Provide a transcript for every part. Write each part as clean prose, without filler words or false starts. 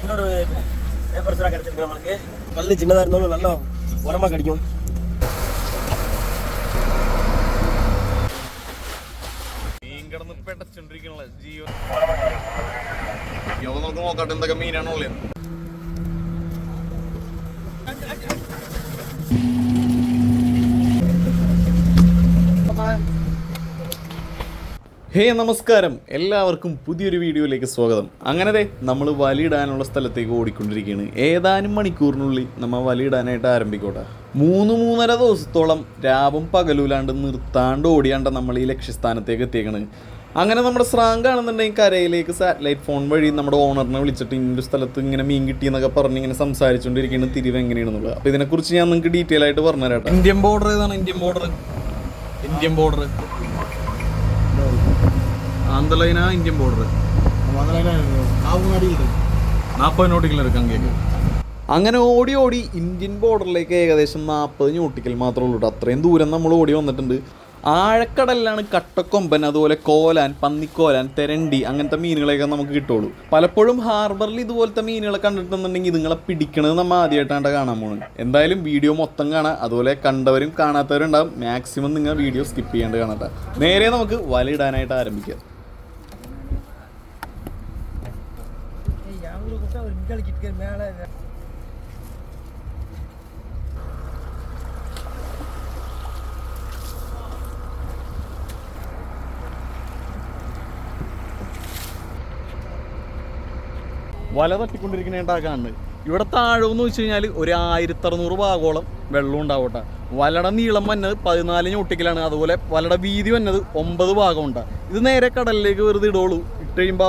இன்னொரு பேப்பர் சரா கிடைச்சிருக்கு நம்மளுக்கு. கல் சின்னதாக இருந்தாலும் நல்லா உரமாக கிடைக்கும். നോക്കട്ടെ എന്തൊക്കെ മീനാണുള്ളത്. ഹേ നമസ്കാരം, എല്ലാവർക്കും പുതിയൊരു വീഡിയോയിലേക്ക് സ്വാഗതം. അങ്ങനെ നമ്മൾ വലയിടാനുള്ള സ്ഥലത്തേക്ക് ഓടിക്കൊണ്ടിരിക്കുകയാണ്. ഏതാനും മണിക്കൂറിനുള്ളിൽ നമ്മൾ വലയിടാനായിട്ട് ആരംഭിക്കോട്ടെ. 3-3.5 ദിവസത്തോളം രാവും പകലൂലാണ്ട് നിർത്താണ്ട് ഓടിയാണ്ട് നമ്മൾ ഈ ലക്ഷ്യസ്ഥാനത്തേക്ക് എത്തിയേക്കണ്. അങ്ങനെ നമ്മുടെ സ്രാങ്ക് ആണെന്നുണ്ടെങ്കിൽ കരയിലേക്ക് സാറ്റലൈറ്റ് ഫോൺ വഴി നമ്മുടെ ഓണറിനെ വിളിച്ചിട്ട് ഇന്നൊരു സ്ഥലത്ത് ഇങ്ങനെ മീൻ കിട്ടിയെന്നൊക്കെ പറഞ്ഞ് ഇങ്ങനെ സംസാരിച്ചുകൊണ്ടിരിക്കുകയാണ് തിരിവ് എങ്ങനെയാണെന്നുള്ളത്. അപ്പോൾ ഇതിനെക്കുറിച്ച് ഞാൻ നിങ്ങൾക്ക് ഡീറ്റെയിൽ ആയിട്ട് പറഞ്ഞുതരാം. ഇന്ത്യൻ ബോർഡർ ഏതാണ്? ഇന്ത്യൻ ബോർഡർ ആന്ധ്രലൈന ഇന്ത്യൻ ബോർഡർ 40 നോട്ടിക്കൽ എടുക്കാൻ കേക്ക്. അങ്ങനെ ഓടി ഇന്ത്യൻ ബോർഡറിലേക്ക് ഏകദേശം 40 നോട്ടിക്കൽ മാത്രമേ ഉള്ളൂ. അത്രയും ദൂരം നമ്മൾ ഓടി വന്നിട്ടുണ്ട്. ആഴക്കടലിലാണ് കട്ടക്കൊമ്പൻ, അതുപോലെ കോലാൻ, പന്നിക്കോലാൻ, തെരണ്ടി അങ്ങനത്തെ മീനുകളെയൊക്കെ നമുക്ക് കിട്ടുള്ളൂ. പലപ്പോഴും ഹാർബറിൽ ഇതുപോലത്തെ മീനുകളെ കണ്ടിട്ടുണ്ടെങ്കിൽ ഇതുങ്ങളെ പിടിക്കണത് നമ്മൾ ആദ്യമായിട്ടാണ് കാണാൻ പോകുന്നത്. എന്തായാലും വീഡിയോ മൊത്തം കാണാം. അതുപോലെ കണ്ടവരും കാണാത്തവരും ഉണ്ടാവും. മാക്സിമം നിങ്ങൾ വീഡിയോ സ്കിപ്പ് ചെയ്യാണ്ട് കാണട്ടെ. നേരെ നമുക്ക് വലയിടാനായിട്ട് ആരംഭിക്കാം. വല തട്ടിക്കൊണ്ടിരിക്കുന്നതായിട്ടാണ്. ഇവിടെ താഴെന്ന് വെച്ച് കഴിഞ്ഞാൽ ഒരു 1600 ഭാഗോളം വെള്ളം ഉണ്ടാവട്ടെ. വലയുടെ നീളം വന്നത് 14 നോട്ടിക്കലാണ്. അതുപോലെ വലയുടെ വീതി വന്നത് 9 ഭാഗം ഉണ്ടാകും. ഇത് നേരെ കടലിലേക്ക് വെറുതെ ഇടുള്ളൂ. ഇട്ട് കഴിയുമ്പോൾ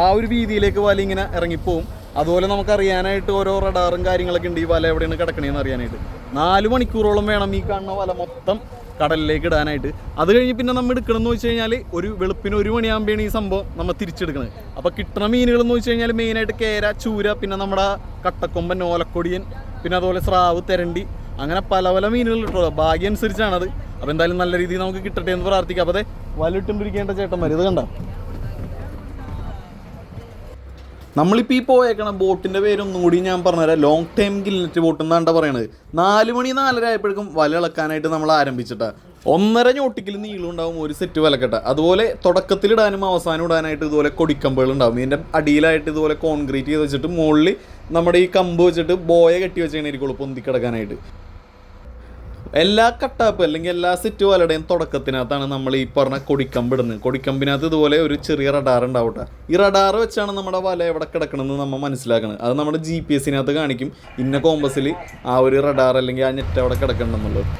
ആ ഒരു വീതിയിലേക്ക് വല ഇങ്ങനെ ഇറങ്ങിപ്പോവും. അതുപോലെ നമുക്കറിയാനായിട്ട് ഓരോ റഡാറും കാര്യങ്ങളൊക്കെ ഉണ്ട് ഈ വല എവിടെയാണ് കിടക്കണേന്ന് അറിയാനായിട്ട്. 4 മണിക്കൂറോളം വേണം ഈ കാണുന്ന വല മൊത്തം കടലിലേക്ക് ഇടാനായിട്ട്. അത് കഴിഞ്ഞ് പിന്നെ നമ്മൾ എടുക്കണമെന്ന് വെച്ച് കഴിഞ്ഞാൽ ഒരു വെളുപ്പിന് 1 മണിയാകുമ്പോഴാണ് ഈ സംഭവം നമ്മൾ തിരിച്ചെടുക്കുന്നത്. അപ്പോൾ കിട്ടുന്ന മീനുകളെന്ന് വെച്ച് കഴിഞ്ഞാൽ മെയിനായിട്ട് കേര, ചൂര, പിന്നെ നമ്മുടെ കട്ടക്കൊമ്പൻ, ഓലക്കൊടിയൻ, പിന്നെ അതുപോലെ സ്രാവ്, തെരണ്ടി, അങ്ങനെ പല മീനുകൾ കിട്ടുമല്ലോ. ഭാഗ്യം അനുസരിച്ചാണത്. അപ്പോൾ എന്തായാലും നല്ല രീതിയിൽ നമുക്ക് കിട്ടട്ടെ എന്ന് പ്രാർത്ഥിക്കാം. അപ്പോൾ അതെ വലയിട്ടുണ്ടിരിക്കേണ്ട ചേട്ടന്മാർ ഇത് കണ്ട. നമ്മളിപ്പോൾ ഈ പോയേക്കണ ബോട്ടിൻ്റെ പേരൊന്നും കൂടി ഞാൻ പറഞ്ഞുതരാം. ലോങ് ടൈം ഗിൽനെറ്റ് ബോട്ട് എന്നാണ് പറയണത്. 4 മണി 4:30 ആയപ്പോഴേക്കും വല ഇളക്കാനായിട്ട് നമ്മൾ ആരംഭിച്ചിട്ടാണ്. 1.5 നോട്ടിക്കൽ നീളം ഉണ്ടാവും ഒരു സെറ്റ് വലക്കെട്ട. അതുപോലെ തുടക്കത്തിലിടാനും അവസാനം ഇടാനായിട്ട് ഇതുപോലെ കൊടിക്കമ്പുകൾ ഉണ്ടാവും. ഇതിൻ്റെ അടിയിലായിട്ട് ഇതുപോലെ കോൺക്രീറ്റ് ചെയ്ത് വെച്ചിട്ട് മുകളിൽ നമ്മുടെ ഈ കമ്പ് വെച്ചിട്ട് ബോയ കെട്ടി വെച്ചായിരിക്കുള്ളൂ പൊന്തിക്കിടക്കാനായിട്ട്. എല്ലാ കട്ടാപ്പ് അല്ലെങ്കിൽ എല്ലാ സെറ്റ് വലയുടെയും തുടക്കത്തിനകത്താണ് നമ്മൾ ഈ പറഞ്ഞ കൊടിക്കമ്പ് ഇടുന്നത്. കൊടിക്കമ്പിനകത്ത് ഇതുപോലെ ഒരു ചെറിയ റഡാർ ഉണ്ടാവട്ടെ. ഈ റഡാർ വെച്ചാണ് നമ്മുടെ വല എവിടെ കിടക്കണമെന്ന് നമ്മൾ മനസ്സിലാക്കുന്നത്. അത് നമ്മുടെ GPS-നകത്ത് കാണിക്കും ഇന്ന കോമ്പസിൽ ആ ഒരു റഡാർ അല്ലെങ്കിൽ ആ നെറ്റ് അവിടെ കിടക്കണമെന്നുള്ളത്.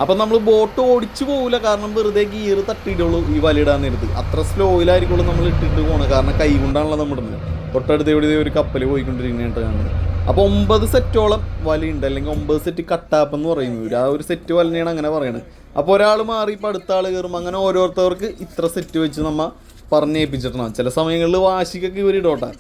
അപ്പം നമ്മൾ ബോട്ട് ഓടിച്ചു പോകില്ല, കാരണം വെറുതെ ഗിയർ തട്ടിയിട്ടുള്ളൂ ഈ വലയിടാൻ നേരത്ത്. അത്ര സ്ലോയിലായിരിക്കുള്ളൂ നമ്മൾ ഇട്ടിട്ട് പോകണം, കാരണം കൈ കൊണ്ടാണല്ലോ നമ്മൾ ഇടുന്നത്. തൊട്ടടുത്ത് ഇവിടെ ഒരു കപ്പൽ പോയിക്കൊണ്ടിരിക്കുന്നതായിട്ട് കാണുന്നത്. അപ്പോൾ 9 സെറ്റോളം വലയുണ്ട്, അല്ലെങ്കിൽ 9 സെറ്റ് കട്ടാപ്പ് എന്ന് പറയുന്നത്. ആ ഒരു സെറ്റ് വലനെയാണ് അങ്ങനെ പറയുന്നത്. അപ്പോൾ ഒരാൾ മാറി ഇപ്പോൾ അടുത്ത ആൾ കയറും. അങ്ങനെ ഓരോരുത്തർക്ക് ഇത്ര സെറ്റ് വെച്ച് നമ്മൾ പറഞ്ഞേൽപ്പിച്ചിട്ടാണ്. ചില സമയങ്ങളിൽ വാശിക്കൊക്കെ ഇവർ ഇടോട്ടെ.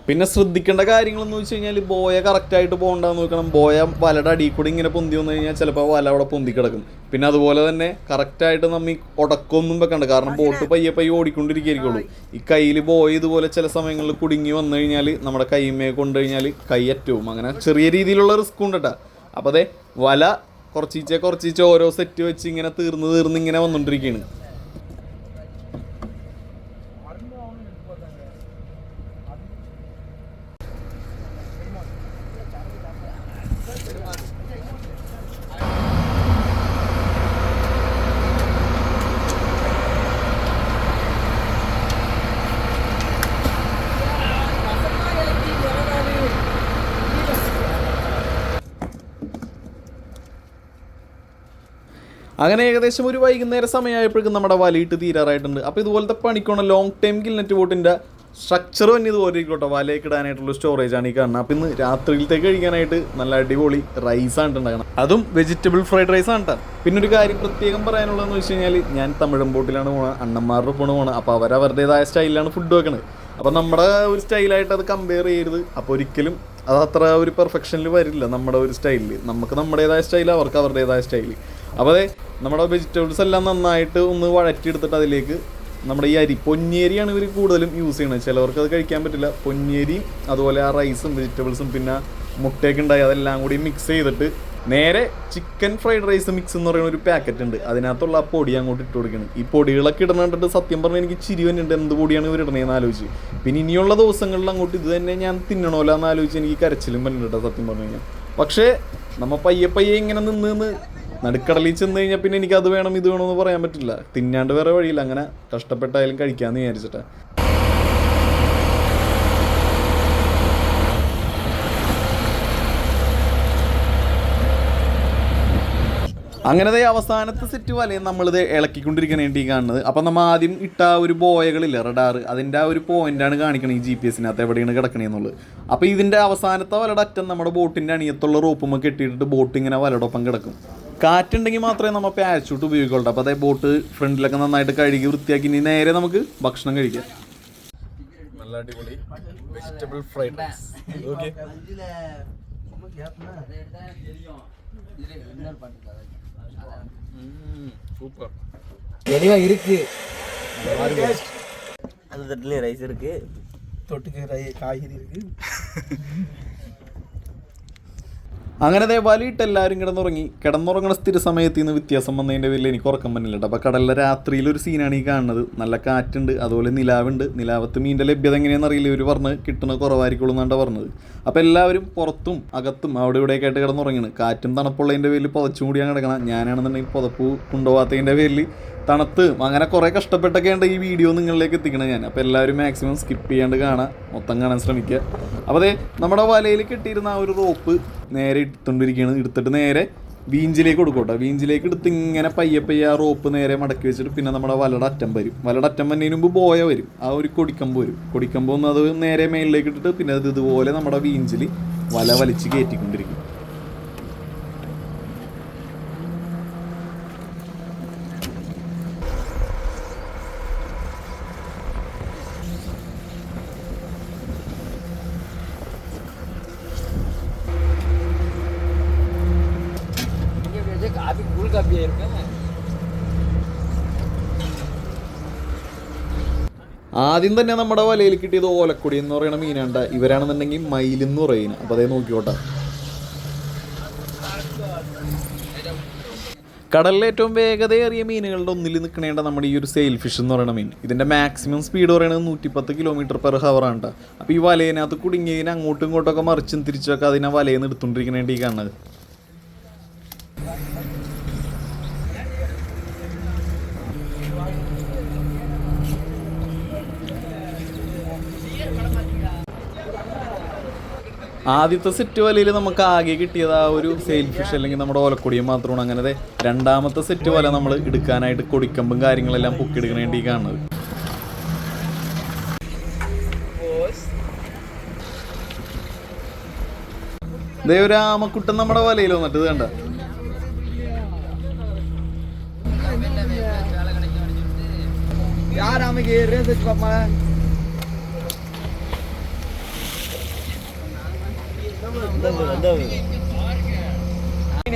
പിന്നെ ശ്രദ്ധിക്കേണ്ട കാര്യങ്ങളെന്ന് വെച്ച് കഴിഞ്ഞാൽ ബോയ കറക്റ്റായിട്ട് പോകണ്ടെന്ന് നോക്കണം. ബോയ വലയുടെ അടിയിൽ കൂടി ഇങ്ങനെ പൊന്തി വന്നു കഴിഞ്ഞാൽ ചിലപ്പോൾ വല അവിടെ പൊന്തി കിടക്കും. പിന്നെ അതുപോലെ തന്നെ കറക്റ്റായിട്ട് നമ്മൾ ഈ ഉടക്കൊന്നും വെക്കണ്ട, കാരണം ബോട്ട് പയ്യെ ഓടിക്കൊണ്ടിരിക്കുകയായിരിക്കുള്ളൂ. ഈ കയ്യിൽ ബോയ ഇതുപോലെ ചില സമയങ്ങളിൽ കുടുങ്ങി വന്നു കഴിഞ്ഞാൽ നമ്മുടെ കൈമേ കൊണ്ടു കഴിഞ്ഞാൽ കൈ അറ്റവും. അങ്ങനെ ചെറിയ രീതിയിലുള്ള റിസ്ക് ഉണ്ട് കേട്ടോ. അപ്പോൾ അതെ വല കുറച്ചീച്ചെ ഓരോ സെറ്റ് വെച്ച് ഇങ്ങനെ തീർന്ന് ഇങ്ങനെ വന്നുകൊണ്ടിരിക്കുകയാണ്. അങ്ങനെ ഏകദേശം ഒരു വൈകുന്നേരം സമയമായപ്പോഴേക്കും നമ്മുടെ വലയിട്ട് തീരാറായിട്ടുണ്ട്. അപ്പോൾ ഇതുപോലത്തെ പണിക്കോണ ലോങ് ടൈം ഗിൽനെറ്റ് ബോട്ടിൻ്റെ സ്ട്രക്ചർ തന്നെ ഇതുപോലെ ഇരിക്കട്ടെ. വലയൊക്കെ ഇടാനായിട്ടുള്ള സ്റ്റോറേജാണ് ഈ കാണുന്നത്. അപ്പോൾ ഇന്ന് രാത്രിയിലത്തേക്ക് കഴിക്കാനായിട്ട് നല്ല അടിപൊളി റൈസാണ് ഉണ്ടാക്കണം. അതും വെജിറ്റബിൾ ഫ്രൈഡ് റൈസാണ് കേട്ടോ. പിന്നെ ഒരു കാര്യം പ്രത്യേകം പറയാനുള്ളതെന്ന് വെച്ച് കഴിഞ്ഞാൽ ഞാൻ തമിഴൻ ബോട്ടിലാണ് പോകുന്നത്, അണ്ണന്മാരുടെ ഒപ്പം പോകണം. അപ്പോൾ അവരവരുടേതായ സ്റ്റൈലിലാണ് ഫുഡ് വെക്കണത്. അപ്പോൾ നമ്മുടെ ഒരു സ്റ്റൈലായിട്ട് അത് കമ്പയർ ചെയ്യരുത്. അപ്പോൾ ഒരിക്കലും അതത്ര ഒരു പെർഫെക്ഷനിൽ വരില്ല നമ്മുടെ ഒരു സ്റ്റൈലിൽ. നമുക്ക് നമ്മുടേതായ സ്റ്റൈൽ, അവർക്ക് അവരുടേതായ സ്റ്റൈൽ. അപ്പോൾ അതെ നമ്മുടെ വെജിറ്റബിൾസ് എല്ലാം നന്നായിട്ട് ഒന്ന് വഴറ്റിയെടുത്തിട്ട് അതിലേക്ക് നമ്മുടെ ഈ പൊന്നിയരിയാണ് ഇവർ കൂടുതലും യൂസ് ചെയ്യുന്നത്. ചിലവർക്ക് അത് കഴിക്കാൻ പറ്റില്ല. പൊന്നിയരിയും അതുപോലെ ആ റൈസും വെജിറ്റബിൾസും പിന്നെ മുട്ടയൊക്കെ ഉണ്ടായി അതെല്ലാം കൂടി മിക്സ് ചെയ്തിട്ട് നേരെ ചിക്കൻ ഫ്രൈഡ് റൈസ് മിക്സ് എന്ന് പറയുന്ന ഒരു പാക്കറ്റ് ഉണ്ട്, അതിനകത്തുള്ള ആ പൊടി അങ്ങോട്ട് ഇട്ട് കൊടുക്കണം. ഈ പൊടികളൊക്കെ ഇടണിട്ട് സത്യം പറഞ്ഞാൽ എനിക്ക് ചിരി വന്നിട്ടുണ്ട്, എന്ത് പൊടിയാണ് ഇവർ ഇടണേന്ന് ആലോചിച്ച്. പിന്നെ ഇനിയുള്ള ദിവസങ്ങളിൽ അങ്ങോട്ട് ഇത് തന്നെ ഞാൻ തിന്നണമല്ലോ എന്ന് ആലോചിച്ച് എനിക്ക് കരച്ചിലും വരുന്നുണ്ട് സത്യം പറഞ്ഞു കഴിഞ്ഞാൽ. പക്ഷേ നമ്മൾ പയ്യെ ഇങ്ങനെ നിന്ന് നടുക്കടലിൽ ചെന്ന് കഴിഞ്ഞാൽ പിന്നെ എനിക്കത് വേണം ഇത് വേണമെന്ന് പറയാൻ പറ്റില്ല. തിന്നാണ്ട് വേറെ വഴിയില്ല, അങ്ങനെ കഷ്ടപ്പെട്ടായാലും കഴിക്കാമെന്ന് വിചാരിച്ചിട്ടാണ്. അങ്ങനത്തെ അവസാനത്തെ സെറ്റ് വലയും നമ്മളിത് ഇളക്കിക്കൊണ്ടിരിക്കണേണ്ടി കാണുന്നത്. അപ്പം നമ്മൾ ആദ്യം ഇട്ട ഒരു ബോയകളില്ല റഡാർ, അതിൻ്റെ ആ ഒരു പോയിൻ്റാണ് കാണിക്കണത് ഈ GPS-നകത്ത് എവിടെയാണ് കിടക്കണേന്നുള്ളത്. അപ്പോൾ ഇതിൻ്റെ അവസാനത്തെ വലയുടെ അറ്റം നമ്മുടെ ബോട്ടിൻ്റെ അണിയത്തുള്ള റോപ്പുമ്പോൾ കെട്ടിയിട്ട് ബോട്ട് ഇങ്ങനെ വലയോടൊപ്പം കിടക്കും. കാറ്റുണ്ടെങ്കിൽ മാത്രമേ നമ്മൾ പാരച്യൂട്ട് ഉപയോഗിക്കുള്ളൂ. അപ്പോൾ അതായത് ബോട്ട് ഫ്രണ്ടിലൊക്കെ നന്നായിട്ട് കഴുകി വൃത്തിയാക്കി ഇനി നേരെ നമുക്ക് ഭക്ഷണം കഴിക്കാം. നല്ല അടിപൊളി vegetable fried rice. Okay super. தெளிவா இருக்கு. அந்த தட்டுலயும் ரைஸ் இருக்கு, தொட்டுக்கு காய்கறி இருக்கு. അങ്ങനെ വലയിട്ട് എല്ലാവരും കിടന്നുറങ്ങണ സ്ഥിര സമയത്ത് നിന്ന് വ്യത്യാസം വന്നതിൻ്റെ പേരിൽ എനിക്ക് ഉറക്കം പറ്റില്ല. അപ്പോൾ കടലിലെ രാത്രിയിലൊരു സീനാണ് ഈ കാണുന്നത്. നല്ല കാറ്റുണ്ട്, അതുപോലെ നിലാവുണ്ട്. നിലാവത്ത് മീൻ്റെ ലഭ്യത എങ്ങനെയാണെന്ന് അറിയില്ല, ഇവർ പറഞ്ഞ് കിട്ടുന്ന കുറവായിരിക്കുള്ളൂ എന്നാണ് പറഞ്ഞത്. അപ്പോൾ എല്ലാവരും പുറത്തും അകത്തും അവിടെ ഇവിടെയൊക്കെ ആയിട്ട് കിടന്നുറങ്ങണം. കാറ്റും തണുപ്പുള്ളതിൻ്റെ പേരിൽ പുതച്ചും കൂടിയാണ് കിടക്കണം. ഞാനാണെന്നുണ്ടെങ്കിൽ പുതപ്പ് കൊണ്ടുപോകാത്തതിൻ്റെ പേരിൽ തണുത്ത് അങ്ങനെ കുറേ കഷ്ടപ്പെട്ടൊക്കെയാണ് ഈ വീഡിയോ നിങ്ങളിലേക്ക് എത്തിക്കണം ഞാൻ. അപ്പോൾ എല്ലാവരും മാക്സിമം സ്കിപ്പ് ചെയ്യാണ്ട് കാണാൻ, മൊത്തം കാണാൻ ശ്രമിക്കുക. അപ്പോൾ അതേ നമ്മുടെ വലയിൽ കിട്ടിയിരുന്ന ആ ഒരു റോപ്പ് നേരെ എടുത്തിട്ട് നേരെ വീഞ്ചിലേക്ക് കൊടുക്കട്ടെ. വീഞ്ചിലേക്ക് എടുത്ത് ഇങ്ങനെ പയ്യെ ആ റോപ്പ് നേരെ മടക്കി വെച്ചിട്ട് പിന്നെ നമ്മുടെ വലയുടെ അറ്റം വരും. വലയുടെ അറ്റം വന്നതിന് മുമ്പ് ബോയ വരും, ആ ഒരു കൊടിക്കമ്പ് വരും. കൊടിക്കമ്പ് ഒന്ന് അത് നേരെ മേളിലേക്ക് ഇട്ടിട്ട് പിന്നെ അത് ഇതുപോലെ നമ്മുടെ വീഞ്ചിൽ വല വലിച്ച് കയറ്റിക്കൊണ്ടിരിക്കും. ആദ്യം തന്നെ നമ്മുടെ വലയിൽ കിട്ടിയത് ഓലക്കൊടി എന്ന് പറയുന്ന മീനാണ്ട. ഇവരാണെന്നുണ്ടെങ്കിൽ മയിലെന്ന് പറയുന്നത്. അപ്പോൾ അതേ നോക്കിക്കോട്ടെ. കടലിലെ ഏറ്റവും വേഗതയേറിയ മീനുകളുടെ ഒന്നിൽ നിൽക്കണേണ്ട നമ്മുടെ ഈ ഒരു സെയിൽ ഫിഷ് എന്ന് പറയുന്ന മീൻ. ഇതിൻ്റെ മാക്സിമം സ്പീഡ് പറയുന്നത് 110 km/h ആണ്. അപ്പോൾ ഈ വലയിനകത്ത് കുടുങ്ങിയതിന് അങ്ങോട്ടും ഇങ്ങോട്ടൊക്കെ മറിച്ചും തിരിച്ചൊക്കെ അതിനെ വലയിൽ നിന്ന് എടുത്തുകൊണ്ടിരിക്കണേണ്ടി ഈ കാണുന്നത്. ആദ്യത്തെ സെറ്റ് വലയിൽ നമുക്ക് ആകെ കിട്ടിയത് ആ ഒരു സെയിൽ ഫിഷ് അല്ലെങ്കിൽ നമ്മുടെ ഓലക്കൊടിയും മാത്രമാണ്. അങ്ങനെ രണ്ടാമത്തെ സെറ്റ് വല നമ്മൾ എടുക്കാനായിട്ട് കൊടിക്കമ്പും കാര്യങ്ങളെല്ലാം പൊക്കിയെടുക്കണേണ്ടി കാണുന്നത്. ഇതേ ഒരു ആമക്കുട്ടൻ നമ്മുടെ വലയിൽ വന്നിട്ട് ഇത് കണ്ട.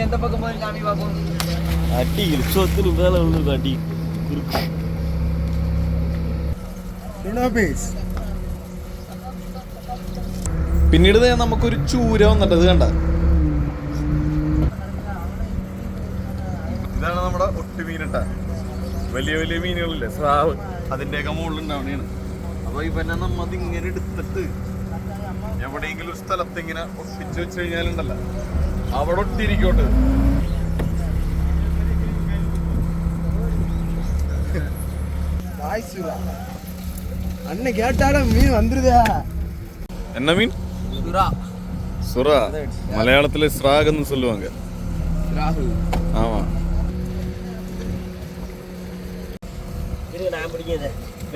ఎంత పక్కన కామి బాబు అట్టి ఇల్సొత్తుని మేల ఉంది అట్టి പിന്നീട് നമുക്കൊരു ചൂര വന്നിട്ട് ഇത് കണ്ട. ഇതാണ് നമ്മുടെ ഒട്ടുമീനിട്ട വലിയ വലിയ മീനുകളില്ലേ സ്രാവ്, അതിൻ്റെയൊക്കെ മുകളിലുണ്ടാവണേണ്. അപ്പോൾ ഇവനെ നമ്മത് ഇങ്ങനെ എടുത്തിട്ട് എവിടെയെങ്കിലും ഒരു സ്ഥലത്ത് ഇങ്ങനെ ഒട്ടിച്ച് വെച്ച് കഴിഞ്ഞാലുണ്ടല്ലോ അവിടെ ഒട്ടിരിക്കോട്ട്. அண்ணன் கேட்டாலும் மீன் வந்துருதா. என்ன மீன்? சுறா. மலையாளத்துல ஸ்ராகன்னு சொல்லுவாங்க. ஆமா. நான் பிடிக்கத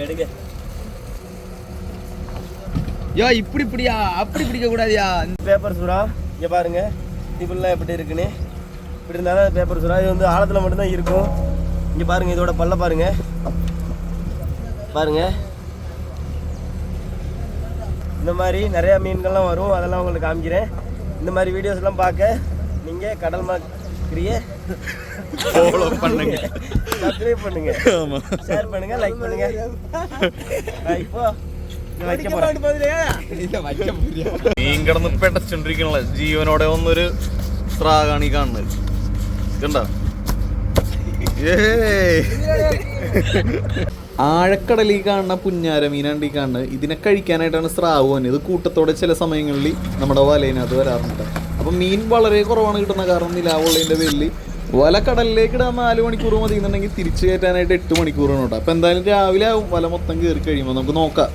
எடுங்க. யா இப்படியா அப்படி பிடிக்க கூடாதியா. பேப்பர் சுறா இங்க பாருங்க, இப்படிலாம் எப்படி இருக்குன்னு. இப்படி இருந்தாலும் பேப்பர் சுறா இது வந்து ஆழத்துல மட்டும்தான் இருக்கும். இங்க பாருங்க, இதோட பல்ல பாருங்க பாருங்க. இந்த மாதிரி நிறையா மீன்கள்லாம் வரும், அதெல்லாம் உங்களுக்கு காமிக்கிறேன். இந்த மாதிரி வீடியோஸ்லாம் பார்க்க நீங்கள் கிரியே ஃபாலோ பண்ணுங்க, சப்ஸ்கிரைப் பண்ணுங்க, ஆமா, ஷேர் பண்ணுங்க, லைக் பண்ணுங்க. இப்போ ഇത് വയ്ക്കാൻ പോരാ. മീൻ കിടന്ന് പെടച്ചോണ്ടിരിക്കണല്ലേ, ജീവനോടെ ഒന്നൊരു സ്രാഗാണ് ഈ കാണുന്നത്. കണ്ട ആഴക്കടലിൽ കാണുന്ന പുഞ്ഞാര മീനാണ്ട് ഈ കാണുന്നത്. ഇതിനെ കഴിക്കാനായിട്ടാണ് സ്രാവ് വന്നത്. ഇത് കൂട്ടത്തോടെ ചില സമയങ്ങളിൽ നമ്മുടെ വലയിനകത്ത് വരാറുണ്ട്. അപ്പം മീൻ വളരെ കുറവാണ് കിട്ടുന്നത്. കാരണം നിലാവുള്ളതിൻ്റെ പേരിൽ വല കടലിലേക്ക് ഇടാൻ 4 മണിക്കൂർ മതി എന്നുണ്ടെങ്കിൽ തിരിച്ചു കയറ്റാനായിട്ട് 8 മണിക്കൂറാണ് കേട്ടോ. അപ്പം എന്തായാലും രാവിലെ ആവും വല മൊത്തം കയറി കഴിയുമ്പോൾ. നമുക്ക് നോക്കാം.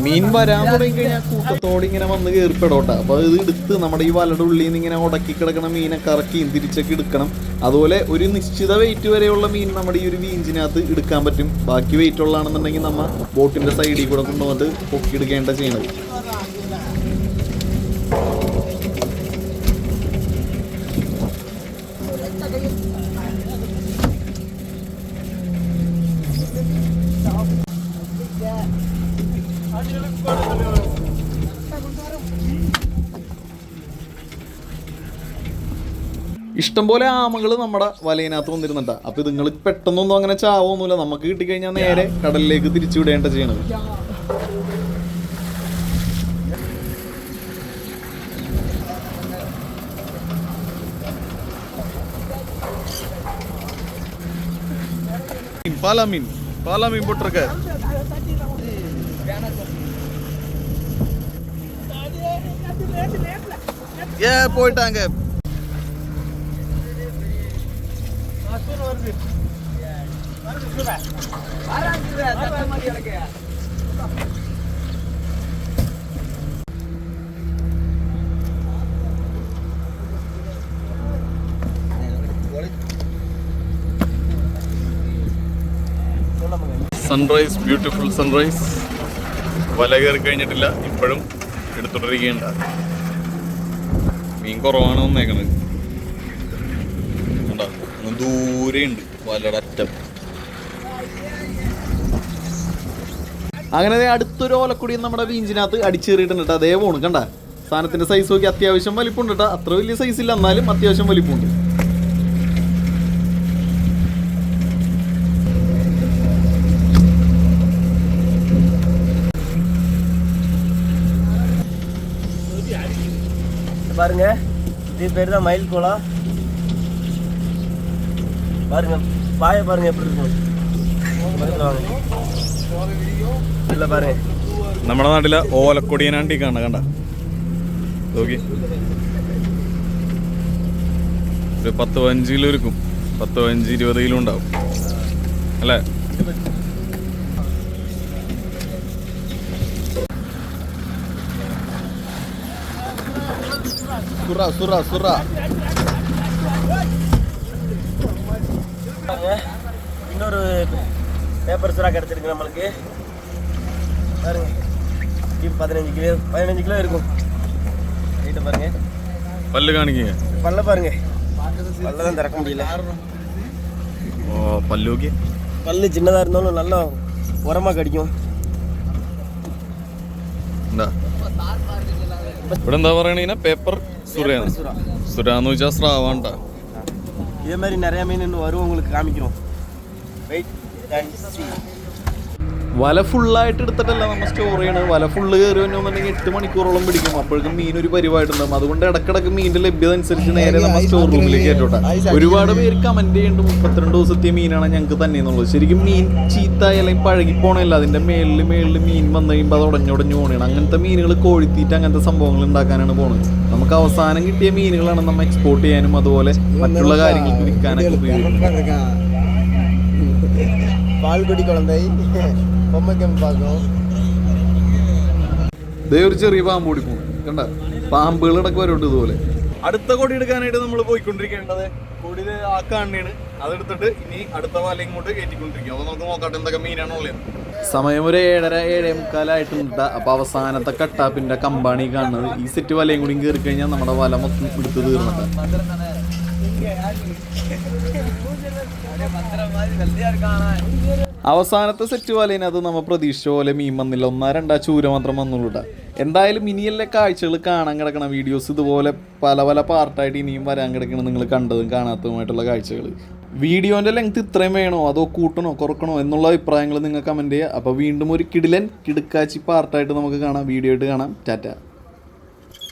മീൻ വരാൻ തുടങ്ങി കഴിഞ്ഞാൽ കൂട്ടത്തോടെ ഇങ്ങനെ വന്ന് കയറിപ്പെടോട്ടെ. അപ്പോൾ ഇത് എടുത്ത് നമ്മുടെ ഈ വലയുടെ ഉള്ളിൽ നിന്ന് ഇങ്ങനെ ഉടക്കി കിടക്കണ മീനെ കറക്കിയും തിരിച്ചൊക്കെ എടുക്കണം. അതുപോലെ ഒരു നിശ്ചിത വെയിറ്റ് വരെയുള്ള മീൻ നമ്മുടെ ഈ ഒരു വീഞ്ചിനകത്ത് എടുക്കാൻ പറ്റും. ബാക്കി വെയിറ്റ് ഉള്ളതാണെന്നുണ്ടെങ്കിൽ നമ്മൾ ബോട്ടിൻ്റെ സൈഡിൽ കൂടെ കൊണ്ടുവന്നിട്ട് പൊക്കിയെടുക്കേണ്ട ചെയ്യണത്. ഇഷ്ടംപോലെ ആമകൾ നമ്മുടെ വലയിനകത്ത് വന്നിരുന്നുണ്ട്. അപ്പോൾ നിങ്ങൾ പെട്ടെന്നൊന്നും അങ്ങനെ ചാവൊന്നുമില്ല. നമുക്ക് കിട്ടിക്കഴിഞ്ഞാൽ നേരെ കടലിലേക്ക് തിരിച്ചു വിടേണ്ട ചെയ്യണത്. പാലാമീൻ പാലാമീൻ പൊട്ടർക്ക് പോയിട്ടാങ്ക. Sunrise, beautiful sunrise. വല കയറി കഴിഞ്ഞിട്ടില്ല, ഇപ്പോഴും എടുത്തുകൊണ്ടിരിക്കുകയുണ്ട്. മീൻ കുറവാണ് വന്നേക്കണത്. ദൂരെ ഉണ്ട് വലയുടെ അറ്റം. അങ്ങനെ അടുത്തൊരു ഓലക്കുടിയും നമ്മുടെ വീഞ്ചിനകത്ത് അടിച്ചേറിയിട്ടുണ്ട്. അതേ പോണ് കണ്ട. സാധനത്തിന്റെ സൈസ് നോക്കി അത്യാവശ്യം വലിപ്പമുണ്ട് കേട്ടോ. അത്ര വലിയ സൈസ് ഇല്ല, എന്നാലും അത്യാവശ്യം വലിപ്പമുണ്ട്. பாருங்க, இது பேர் தான் மயில் குளம். பாருங்க பாய பாருங்க எப்படி இருக்கும். இல்ல பாருங்க, നമ്മുടെ നാട്ടിലെ ഓലക്കൊടിയനാണ്ടി കാണ കണ്ട നോക്കി. ഒരു 10-15 കിലോ ഇരിക്കും. 15-20 കിലോ ഉണ്ടാവും അല്ലേ? സുറ സുറ സുറ. இன்னொரு பேப்பர் சுறா கிடச்சிருக்கு நம்மளுக்கு. பாருங்க, இது 15 கிலோ இருக்கும். ரைட்டு பாருங்க. പല്ല് കാണിക്കുക. பல்ல பாருங்க, பல்லதான் திறக்க முடியல. ഓ പല്ല് നോക്കി. பல்லு சின்னதாக இருந்தாலும் நல்லா உரமாக கடிக்கும். എന്താ ഇവിടെ എന്താ പറയണ? പേപ്പർ സുറയാണ്. സുറ എന്ന് വെച്ചാൽ സ്രാവാണ്ട. இதே மாதிரி நிறைய மீன் இன்னும் வரும், உங்களுக்கு காமிக்கிறோம். வெயிட் அண்ட் சீ. വല ഫുള്ളായിട്ട് എടുത്തിട്ടല്ല നമ്മൾ സ്റ്റോർ ചെയ്യണത്. വല ഫുള്ള് കയറി വന്നുണ്ടെങ്കിൽ 8 മണിക്കൂറോളം പിടിക്കും. അപ്പോഴേക്കും മീൻ ഒരു പരിവായിട്ടുണ്ടാകും. അതുകൊണ്ട് ഇടക്കിടക്ക് മീനിന്റെ ലഭ്യത അനുസരിച്ച് നേരെ നമ്മൾ സ്റ്റോർ റൂമിലേക്ക് കയറ്റോട്ടെ. ഒരുപാട് പേര് കമന്റ് ചെയ്യുന്നുണ്ട് 32 ദിവസത്തെ മീനാണ് ഞങ്ങൾക്ക് തന്നെ എന്നുള്ളത്. ശരിക്കും മീൻ ചീത്തായി അല്ലെങ്കിൽ പഴകിപ്പോണല്ല. അതിന്റെ മേളിൽ മീൻ വന്നു കഴിയുമ്പോൾ അത് ഉടഞ്ഞുടഞ്ഞു പോകണം. അങ്ങനത്തെ മീനുകൾ കോഴിത്തീറ്റ അങ്ങനത്തെ സംഭവങ്ങൾ ഉണ്ടാക്കാനാണ് പോണത്. നമുക്ക് അവസാനം കിട്ടിയ മീനുകളാണ് നമ്മൾ എക്സ്പോർട്ട് ചെയ്യാനും അതുപോലെ മറ്റുള്ള കാര്യങ്ങൾക്ക് വിൽക്കാനൊക്കെ ഉപയോഗിക്കുന്നത്. പാൽകുടി കുളന്തായി ഇതേ ഒരു ചെറിയ പാമ്പ് കൂടി പോകും കണ്ട. പാമ്പുകൾ ഇടക്ക് വരോട്ട് ഇതുപോലെ. അടുത്ത കൊടി എടുക്കാനായിട്ട് നമ്മൾ പോയിക്കൊണ്ടിരിക്കേണ്ടത് കോഴിക്കോട് ആ കാണണേണ്. അതെടുത്തിട്ട് ഇനി അടുത്ത വല ഇങ്ങോട്ട് കയറ്റിക്കൊണ്ടിരിക്കും. അപ്പോൾ നമുക്ക് നോക്കട്ടെ എന്തൊക്കെ മീനാണുള്ളത്. സമയം ഒരു 7:30 അപ്പോൾ അവസാനത്തെ കട്ടാപ്പിൻ്റെ കമ്പാണി കാണുന്നത്. ഈ സെറ്റ് വലയും കൂടി കയറി കഴിഞ്ഞാൽ നമ്മുടെ വല മൊത്തം എടുത്ത് തീർന്നിട്ട്. അവസാനത്തെ സെറ്റ് വലയിനകത്ത് നമ്മൾ പ്രതീക്ഷിച്ച പോലെ മീൻ വന്നില്ല. 1-2 ചൂര മാത്രം വന്നുള്ളൂ. എന്തായാലും ഇനിയല്ലേ കാഴ്ചകൾ കാണാൻ കിടക്കണം. വീഡിയോസ് ഇതുപോലെ പല പല പാർട്ടായിട്ട് ഇനിയും വരാൻ കിടക്കണം. നിങ്ങൾ കണ്ടതും കാണാത്തതുമായിട്ടുള്ള കാഴ്ചകൾ. വീഡിയോൻ്റെ ലെങ്ത് ഇത്രയും വേണോ അതോ കൂട്ടണോ കുറക്കണോ എന്നുള്ള അഭിപ്രായങ്ങൾ നിങ്ങൾ കമൻറ്റ് ചെയ്യുക. അപ്പോൾ വീണ്ടും ഒരു കിടിലൻ കിടുക്കാച്ചി പാർട്ടായിട്ട് നമുക്ക് കാണാം. വീഡിയോ ആയിട്ട് കാണാം. ടാറ്റ.